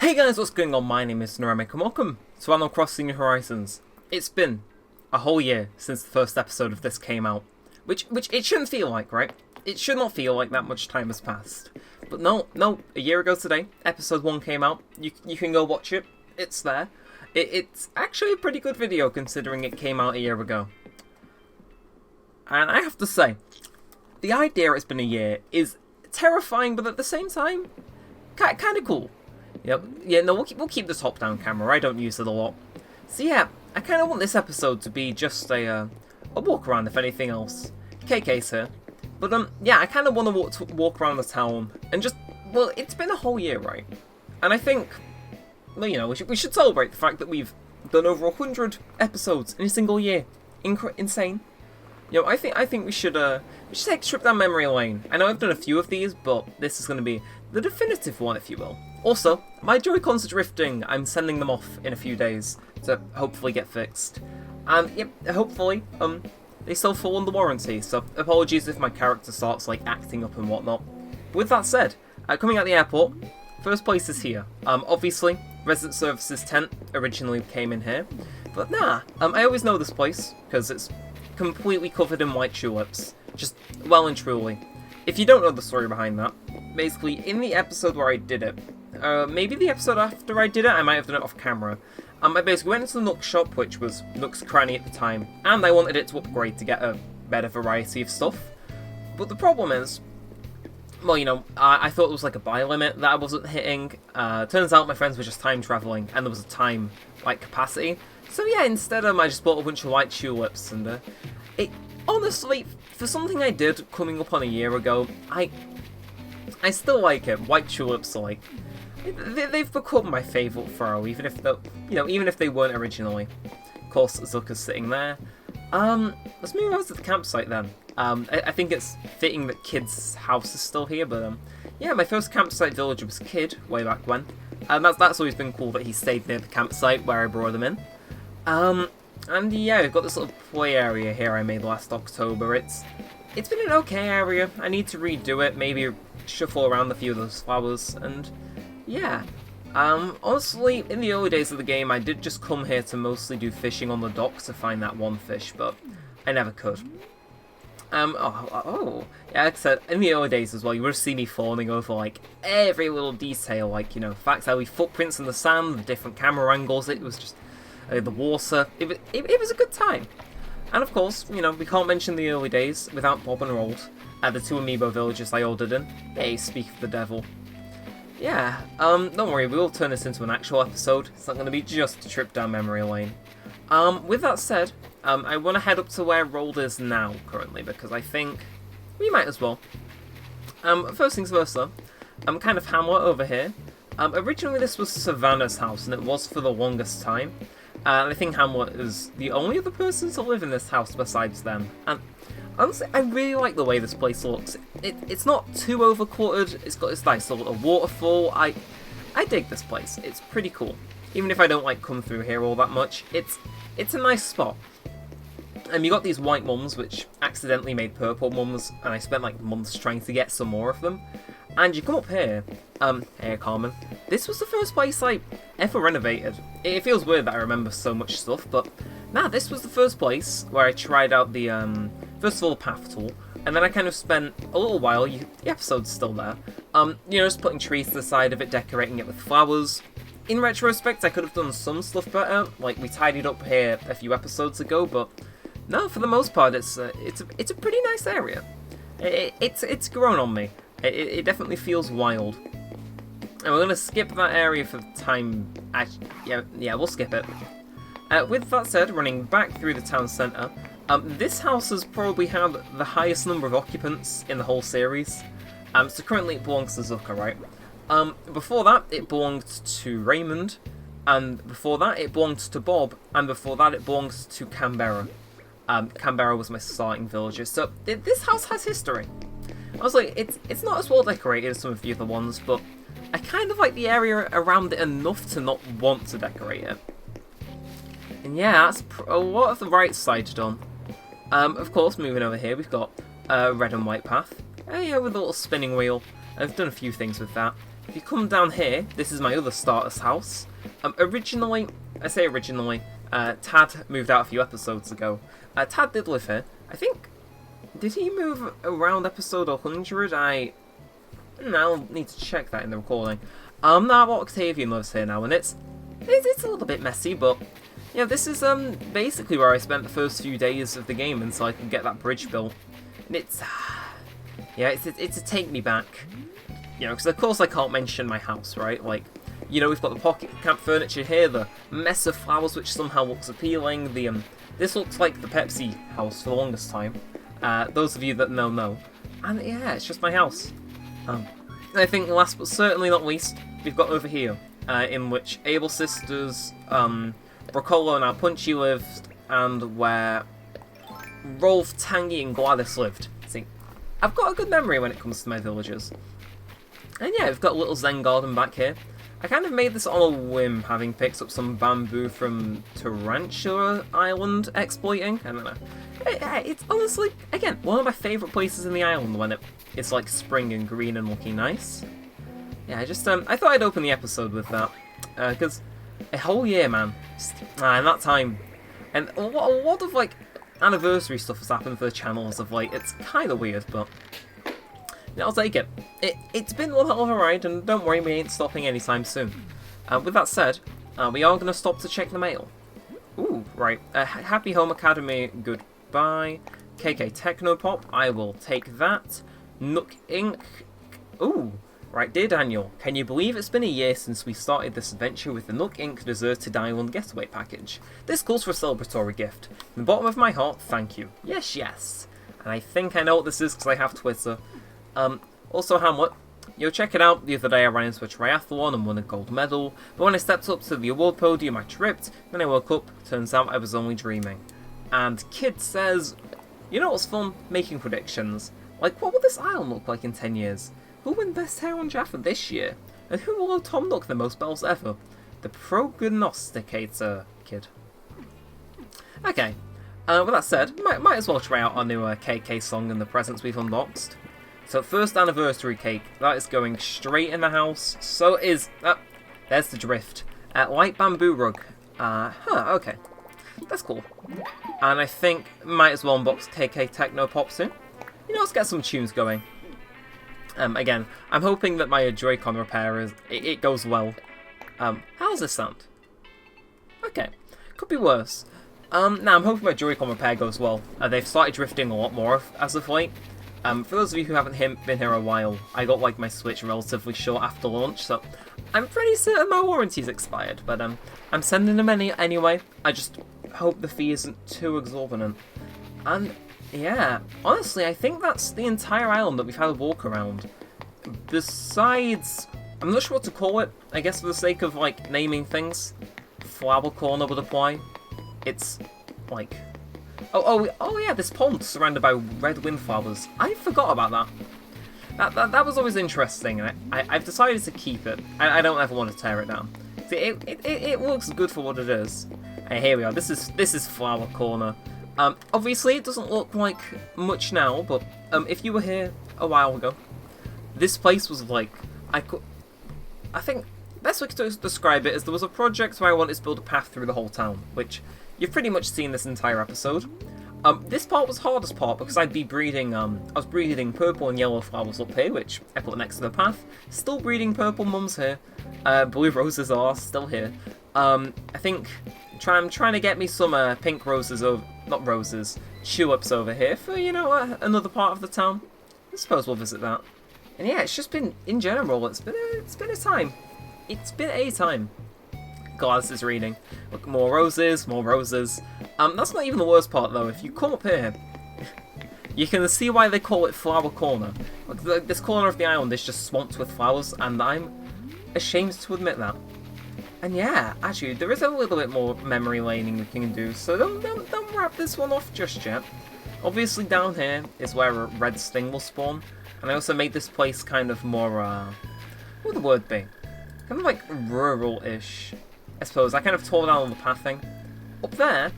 Hey guys, what's going on? My name is Neremik and welcome to Animal Crossing New Horizons. It's been a whole year since the first episode of this came out, which it shouldn't feel like, right? It should not feel like that much time has passed. But no, a year ago today, episode 1 came out. You can go watch it. It's there. It's actually a pretty good video considering it came out a year ago. And I have to say, the idea it's been a year is terrifying, but at the same time, kind of cool. Yep. Yeah, no, we'll keep the top-down camera. I don't use it a lot. So yeah, I kind of want this episode to be just a walk around, if anything else. KK's here. But, yeah, I kind of want to walk around the town and just, well, it's been a whole year, right? And I think, well, you know, we should celebrate the fact that we've done over 100 episodes in a single year. Insane. You know, I think we should take a trip down memory lane. I know I've done a few of these, but this is going to be the definitive one, if you will. Also, my Joy-Cons are drifting. I'm sending them off in a few days to hopefully get fixed. And, yep, hopefully, they still fall under warranty, so apologies if my character starts, like, acting up and whatnot. But with that said, coming out the airport, first place is here. Obviously, Resident Services tent originally came in here. But nah, I always know this place, because it's completely covered in white tulips. Just well and truly. If you don't know the story behind that, basically, in the episode where I did it, maybe the episode after I did it, I might have done it off camera. I basically went into the Nook shop, which was Nook's Cranny at the time, and I wanted it to upgrade to get a better variety of stuff. But the problem is, well, you know, I thought it was like a buy limit that I wasn't hitting. Turns out my friends were just time traveling, and there was a time, like, capacity. So yeah, instead I just bought a bunch of white tulips, and it honestly, for something I did coming up on a year ago, I still like it. White tulips are like, they've become my favourite throw, even if they weren't originally. Of course, Zucker's sitting there. Let's move over to the campsite then. I think it's fitting that Kid's house is still here, but yeah, my first campsite villager was Kid way back when. That's always been cool that he stayed near the campsite where I brought him in. And yeah, we've got this little play area here I made last October. It's been an okay area. I need to redo it, maybe shuffle around a few of those flowers, and yeah. Honestly, in the early days of the game, I did just come here to mostly do fishing on the dock to find that one fish, but I never could. Yeah, like I said, in the early days as well, you would have seen me fawning over, like, every little detail, like, you know, the fact that we footprints in the sand, the different camera angles, it was just, the water, it was a good time. And of course, you know, we can't mention the early days without Bob and Roald, the 2 amiibo villages I ordered in. Hey, speak of the devil. Yeah, don't worry, we will turn this into an actual episode. It's not going to be just a trip down memory lane. With that said, I want to head up to where Roald is now, currently, because I think we might as well. First things first, though, kind of Hamlet over here. Originally this was Savannah's house, and it was for the longest time. And I think Hamlet is the only other person to live in this house besides them. And honestly, I really like the way this place looks. It's not too overcluttered. It's got this nice little waterfall. I dig this place. It's pretty cool. Even if I don't like come through here all that much, it's a nice spot. And you got these white mums, which accidentally made purple mums, and I spent like months trying to get some more of them. And you come up here, hey Carmen, this was the first place I ever renovated. It feels weird that I remember so much stuff, but nah, this was the first place where I tried out the, first of all, the path tool, and then I kind of spent a little while, the episode's still there, you know, just putting trees to the side of it, decorating it with flowers. In retrospect, I could have done some stuff better, like we tidied up here a few episodes ago, but no, for the most part, it's a pretty nice area. It's grown on me. It definitely feels wild. And we're going to skip that area for time. Yeah, we'll skip it. With that said, running back through the town centre, this house has probably had the highest number of occupants in the whole series. So currently it belongs to Zucker, right? Before that, it belonged to Raymond, and before that, it belonged to Bob, and before that, it belonged to Canberra. Canberra was my starting villager, so this house has history. I was like, it's not as well decorated as some of the other ones, but I kind of like the area around it enough to not want to decorate it. And yeah, that's a lot of the right side done. Of course, moving over here, we've got red and white path. Yeah, with a little spinning wheel. I've done a few things with that. if you come down here, this is my other starter's house. Originally, Tad moved out a few episodes ago. Tad did live here. I think, did he move around episode 100? I'll need to check that in the recording. Now Octavian lives here now, and it's a little bit messy, but yeah, this is basically where I spent the first few days of the game until I could get that bridge built. And it's a take me back. You know, because of course I can't mention my house, right? Like, you know, we've got the pocket camp furniture here, the mess of flowers which somehow looks appealing, this looks like the Pepsi house for the longest time. Those of you that know. And yeah, it's just my house. I think last but certainly not least, we've got over here, in which Able Sisters, Brocolo and our Punchy lived, and where Rolf, Tangy and Gladys lived. See, I've got a good memory when it comes to my villagers. And yeah, we've got a little Zen garden back here. I kind of made this on a whim, having picked up some bamboo from Tarantula Island exploiting. I don't know. It's honestly, again, one of my favourite places in the island when it's like spring and green and looking nice. Yeah, I thought I'd open the episode with that. Because a whole year, man. And that time. And a lot of like anniversary stuff has happened for the channel as of late. It's kind of weird, but I'll take it. It's been one hell of a ride, and don't worry, we ain't stopping anytime soon. With that said, we are going to stop to check the mail. Ooh, right. Happy Home Academy, goodbye. KK Technopop, I will take that. Nook Inc. Ooh, right. Dear Daniel, can you believe it's been a year since we started this adventure with the Nook Inc. Deserted Island Getaway Package? This calls for a celebratory gift. From the bottom of my heart, thank you. Yes. And I think I know what this is because I have Twitter. Also Hamlet, check it out, the other day I ran into a triathlon and won a gold medal, but when I stepped up to the award podium I tripped, then I woke up, turns out I was only dreaming. And Kid says, you know what's fun? Making predictions. Like, what will this island look like in 10 years? Who'll win Best Hair on Jaffa this year? And who will owe Tom Nook the most bells ever? The prognosticator, Kid. Okay, with that said, might as well try out our new KK song and the presents we've unboxed. So first anniversary cake, that is going straight in the house. So is, there's the drift. Light bamboo rug. Okay. That's cool. And I think might as well unbox KK Technopop soon. Let's get some tunes going. Again, I'm hoping that my Joy-Con repair it goes well. How's this sound? Okay. Could be worse. Now I'm hoping my Joy-Con repair goes well. They've started drifting a lot more as of late. For those of you who haven't been here a while, I got like my Switch relatively short after launch, so I'm pretty certain my warranty's expired, but I'm sending them anyway. I just hope the fee isn't too exorbitant. And yeah, honestly, I think that's the entire island that we've had a walk around. Besides, I'm not sure what to call it, I guess for the sake of like naming things, Flower Corner would apply. It's like... Oh yeah, this pond surrounded by red windflowers. I forgot about that. That was always interesting, and I've decided to keep it. I don't ever want to tear it down. See, it looks good for what it is. And here we are. This is Flower Corner. Obviously, it doesn't look like much now, but if you were here a while ago, this place was like I think best way to describe it is there was a project where I wanted to build a path through the whole town, which you've pretty much seen this entire episode. This part was the hardest part because I'd be breeding, I was breeding purple and yellow flowers up here, which I put next to the path. Still breeding purple mums here. Blue roses are still here. I think I'm trying to get me some pink roses not roses, tulips over here for, another part of the town. I suppose we'll visit that. And yeah, it's just been, in general, it's been a time. It's been a time. Gladys is reading. Look, more roses. That's not even the worst part, though. If you come up here, you can see why they call it Flower Corner. Like, this corner of the island is just swamped with flowers, and I'm ashamed to admit that. And yeah, actually, there is a little bit more memory laning we can do, so don't wrap this one off just yet. Obviously, down here is where a red sting will spawn, and I also made this place kind of more, what would the word be? Kind of like rural-ish. I suppose. I kind of tore down all the pathing. Up there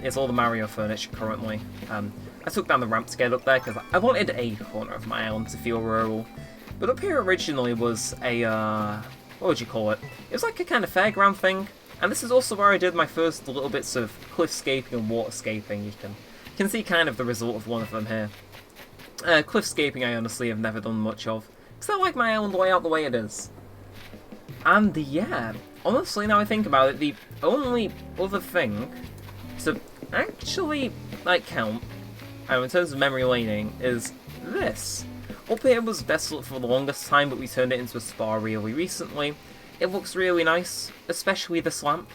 is all the Mario furniture currently. I took down the ramp to get up there because I wanted a corner of my island to feel rural. But up here originally was a, what would you call it? It was like a kind of fairground thing. And this is also where I did my first little bits of cliffscaping and waterscaping. You can see kind of the result of one of them here. Cliffscaping I honestly have never done much of, because I like my island layout the way it is. And yeah, honestly now I think about it, the only other thing to actually count, in terms of memory laning, is this. Up here was desolate for the longest time, but we turned it into a spa really recently. It looks really nice, especially this lamp.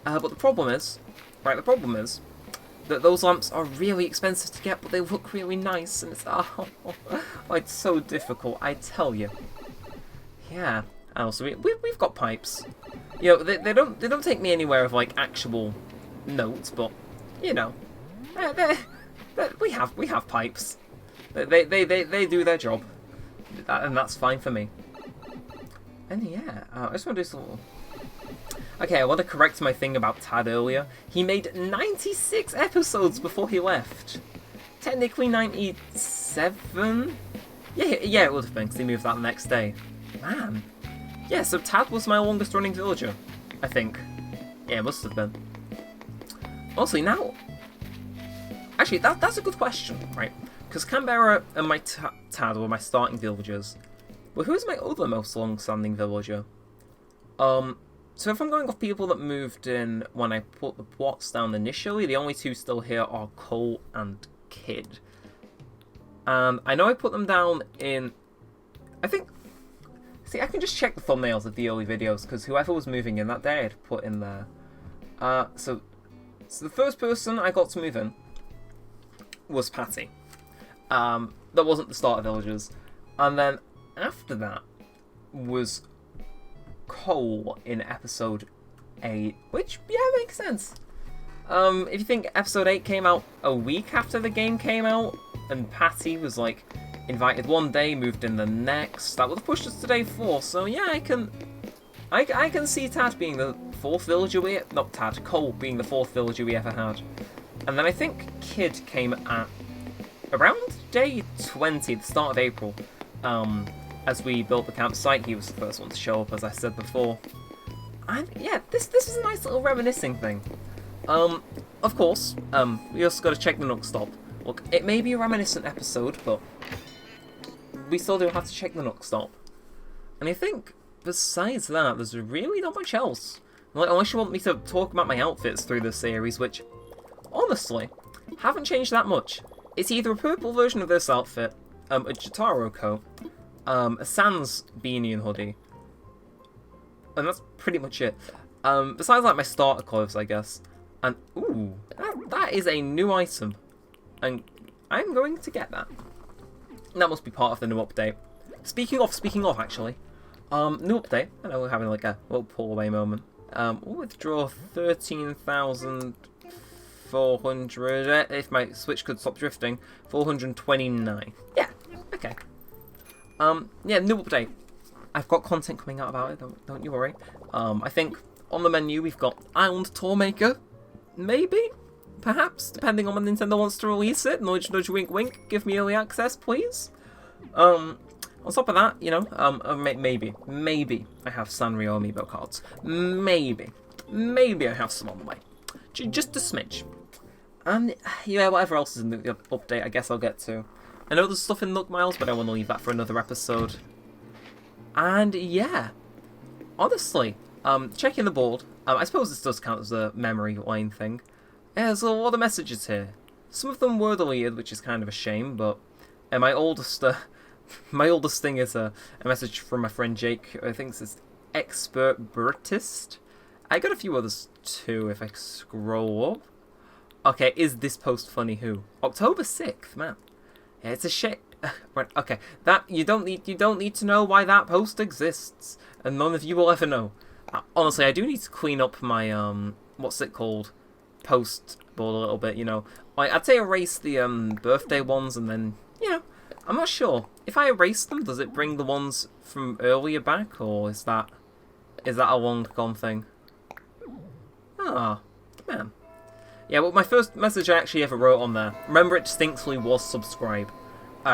But the problem is that those lamps are really expensive to get, but they look really nice, and it's it's so difficult, I tell you. Yeah, and also we've got pipes. You know, they don't take me anywhere of actual notes, but you know, we have pipes. They do their job, and that's fine for me. And yeah, I just want to do some. Okay, I want to correct my thing about Tad earlier. He made 96 episodes before he left. Technically 97? Yeah, it would have been, because he moved that the next day. Man. Yeah, so Tad was my longest running villager, I think. Yeah, it must have been. Honestly, now... Actually, that's a good question, right? Because Canberra and my Tad were my starting villagers. But who's my other most long-standing villager? So if I'm going off people that moved in when I put the plots down initially, the only two still here are Cole and Kid. And I know I put them down in... I think... See, I can just check the thumbnails of the early videos, because whoever was moving in that day, I'd put in there. So the first person I got to move in was Patty. That wasn't the starter villagers. And then after that was Cole in episode 8, which, yeah, makes sense. If you think episode 8 came out a week after the game came out, and Patty was invited one day, moved in the next, that would have pushed us to day 4, so yeah, I can see Tad being the 4th villager not Tad, Cole being the 4th villager we ever had. And then I think Kid came at around day 20, the start of April. As we built the campsite, he was the first one to show up, as I said before. And yeah, this was a nice little reminiscing thing. Of course, we also got to check the Nook Stop. Look, it may be a reminiscent episode, but we still do have to check the Nook Stop. And I think, besides that, there's really not much else. Unless you want me to talk about my outfits through this series, which, honestly, haven't changed that much. It's either a purple version of this outfit, a Jotaro coat, a Sans beanie and hoodie, and that's pretty much it. Besides my starter clothes, I guess. And ooh, that is a new item, and I'm going to get that. That must be part of the new update. Speaking of, actually, new update. I know we're having a little pull away moment. We'll withdraw 13,400. If my Switch could stop drifting, 429. Yeah. Okay. Yeah, new update. I've got content coming out about it, don't you worry. I think on the menu we've got Island Tourmaker, maybe, perhaps, depending on when Nintendo wants to release it. Nudge, nudge, wink, wink, give me early access, please. On top of that, you know, maybe I have Sanrio amiibo cards. Maybe I have some on the way. Just a smidge. And, yeah, whatever else is in the update, I guess I'll get to. I know there's stuff in Nook Miles, but I want to leave that for another episode. And yeah, honestly, checking the board, I suppose this does count as a memory lane thing. Yeah, there's a lot of messages here. Some of them were deleted, which is kind of a shame, but my oldest thing is a message from my friend Jake, who I think it's Expert Bertist. I got a few others too, if I scroll up. Okay, is this post funny who? October 6th, man. Yeah, it's a shit. Right, okay, that you don't need to know why that post exists, and none of you will ever know. Honestly, I do need to clean up my what's it called, post board a little bit. You know, I'd say erase the birthday ones, and then you know, I'm not sure if I erase them, does it bring the ones from earlier back, or is that a long gone thing? Ah, man. Yeah, well, my first message I actually ever wrote on there, remember it distinctly, was subscribe.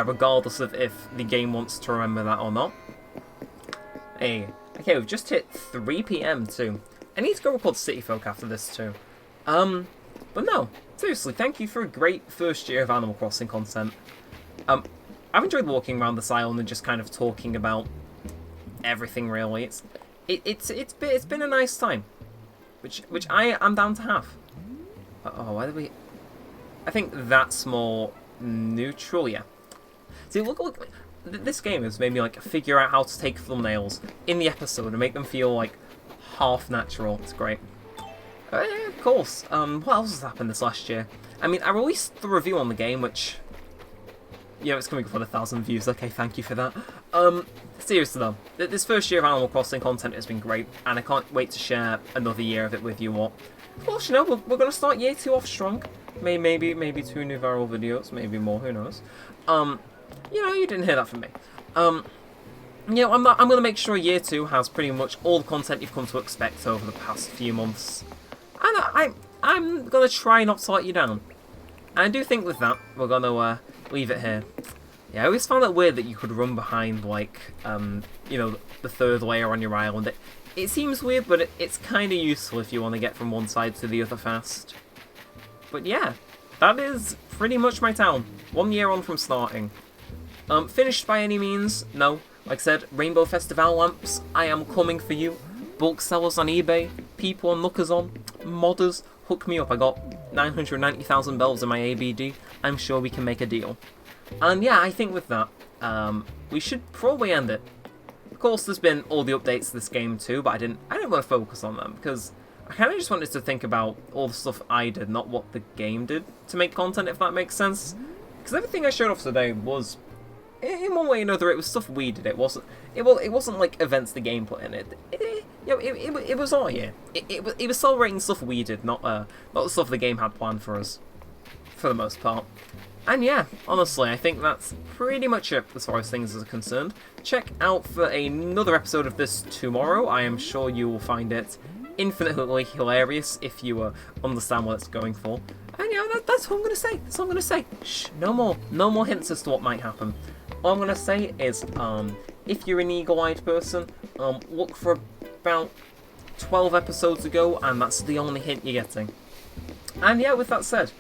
regardless of if the game wants to remember that or not. Hey, okay, we've just hit 3 PM too. I need to go record City Folk after this too. But no, seriously, thank you for a great first year of Animal Crossing content. I've enjoyed walking around this island and just kind of talking about everything really. It's been a nice time, which I am down to have. Oh, why did we? I think that's more neutral, yeah. See, look, this game has made me like figure out how to take thumbnails in the episode and make them feel like half natural. It's great. Yeah, of course. What else has happened this last year? I mean, I released the review on the game, which, yeah, it's coming up on 1,000 views. Okay, thank you for that. Seriously though, this first year of Animal Crossing content has been great, and I can't wait to share another year of it with you all. Of course, you know, we're gonna start year 2 off strong. Maybe 2 new viral videos, maybe more. Who knows? You know, you didn't hear that from me. You know, I'm gonna make sure year 2 has pretty much all the content you've come to expect over the past few months, and I'm gonna try not to let you down. And I do think with that, we're gonna leave it here. Yeah, I always found it weird that you could run behind, like, you know, the third layer on your island. It seems weird, but it's kind of useful if you want to get from one side to the other fast. But yeah, that is pretty much my town. 1 year on from starting. Finished by any means? No. Like I said, Rainbow Festival lamps, I am coming for you. Bulk sellers on eBay, people on Lookers on, modders, hook me up. I got 990,000 bells in my ABD. I'm sure we can make a deal. And yeah, I think with that, we should probably end it. Of course, there's been all the updates to this game too, but I didn't want to focus on them because I kind of just wanted to think about all the stuff I did, not what the game did to make content, if that makes sense. Because everything I showed off today was, in one way or another, it was stuff we did. It wasn't like events the game put in it. It was all here. It was celebrating stuff we did, not the stuff the game had planned for us, for the most part. And yeah, honestly, I think that's pretty much it as far as things are concerned. Check out for another episode of this tomorrow. I am sure you will find it infinitely hilarious if you understand what it's going for. And yeah, that's what I'm going to say. That's all I'm going to say. Shh, no more hints as to what might happen. All I'm going to say is, if you're an eagle-eyed person, look for about 12 episodes ago, and that's the only hint you're getting. And yeah, with that said,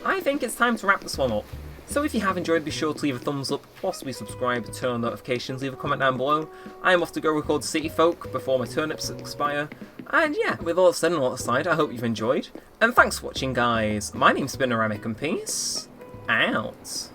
I think it's time to wrap this one up. So if you have enjoyed, be sure to leave a thumbs up, possibly subscribe, turn on notifications, leave a comment down below. I am off to go record City Folk before my turnips expire. And yeah, with all that said and all that aside, I hope you've enjoyed. And thanks for watching, guys. My name's been Neremik, and peace out.